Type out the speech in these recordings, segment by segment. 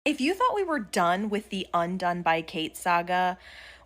If you thought we were done with the Undone by Kate saga,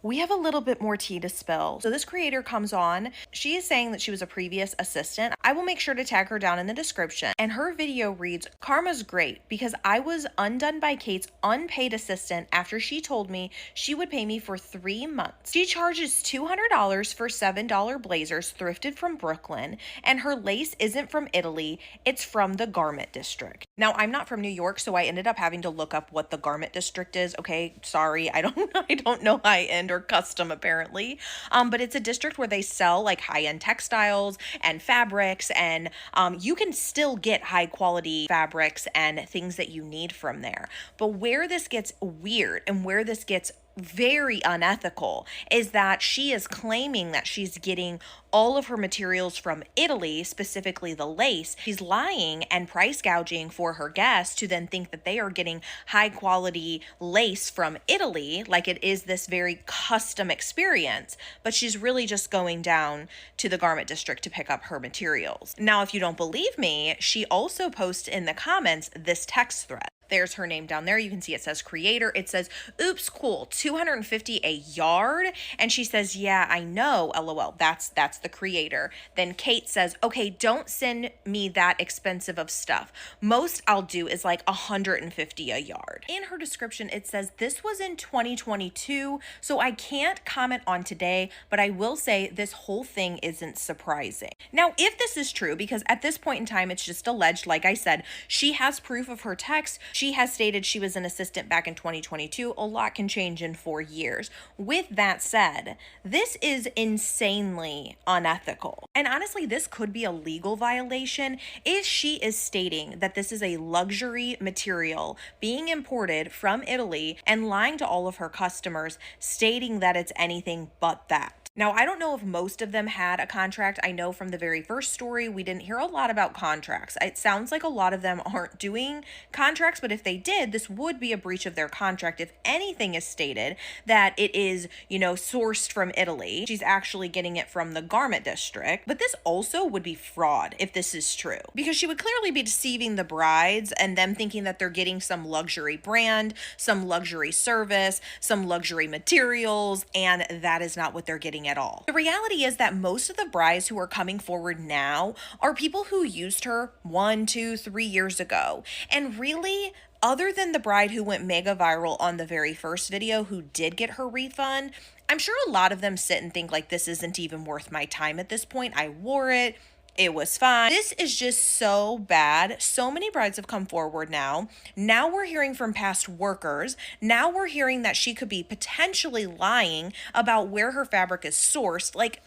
we have a little bit more tea to spill. So this creator comes on. She is saying that she was a previous assistant. I will make sure to tag her down in the description. And her video reads, "Karma's great because I was undone by Kate's unpaid assistant after she told me she would pay me for 3 months. She charges $200 for $7 blazers thrifted from Brooklyn, and her lace isn't from Italy, it's from the garment district." Now, I'm not from New York, so I ended up having to look up what the garment district is. Okay, sorry, I don't I don't know high end or custom apparently. But it's a district where they sell like high-end textiles and fabrics, and you can still get high quality fabrics and things that you need from there. But where this gets weird and where this gets very unethical is that she is claiming that she's getting all of her materials from Italy, specifically the lace. She's lying and price gouging for her guests to then think that they are getting high quality lace from Italy, like it is this very custom experience, but she's really just going down to the garment district to pick up her materials. Now, if you don't believe me, she also posts in the comments this text thread. There's her name down there. You can see it says creator. It says, "Oops, cool, 250 a yard." And she says, "Yeah, I know, LOL. That's the creator." Then Kate says, "Okay, don't send me that expensive of stuff. Most I'll do is like 150 a yard." In her description, it says this was in 2022, so I can't comment on today, but I will say this whole thing isn't surprising. Now, if this is true, because at this point in time, it's just alleged, like I said, she has proof of her text. She has stated she was an assistant back in 2022. A lot can change in 4 years. With that said, this is insanely unethical. And honestly, this could be a legal violation if she is stating that this is a luxury material being imported from Italy and lying to all of her customers, stating that it's anything but that. Now, I don't know if most of them had a contract. I know from the very first story, we didn't hear a lot about contracts. It sounds like a lot of them aren't doing contracts, but if they did, this would be a breach of their contract. If anything is stated that it is, sourced from Italy, she's actually getting it from the garment district. But this also would be fraud if this is true, because she would clearly be deceiving the brides and them thinking that they're getting some luxury brand, some luxury service, some luxury materials, and that is not what they're getting at all. The reality is that most of the brides who are coming forward now are people who used her 1, 2, 3 years ago. And really, other than the bride who went mega viral on the very first video who did get her refund, I'm sure a lot of them sit and think like, this isn't even worth my time at this point. I wore it. It was fine. This is just so bad. So many brides have come forward now. Now we're hearing from past workers. Now we're hearing that she could be potentially lying about where her fabric is sourced. Like,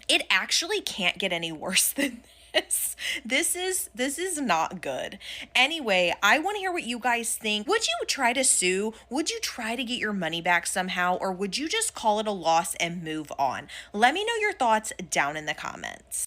it actually can't get any worse than this. This is not good. Anyway, I want to hear what you guys think. Would you try to sue? Would you try to get your money back somehow? Or would you just call it a loss and move on? Let me know your thoughts down in the comments.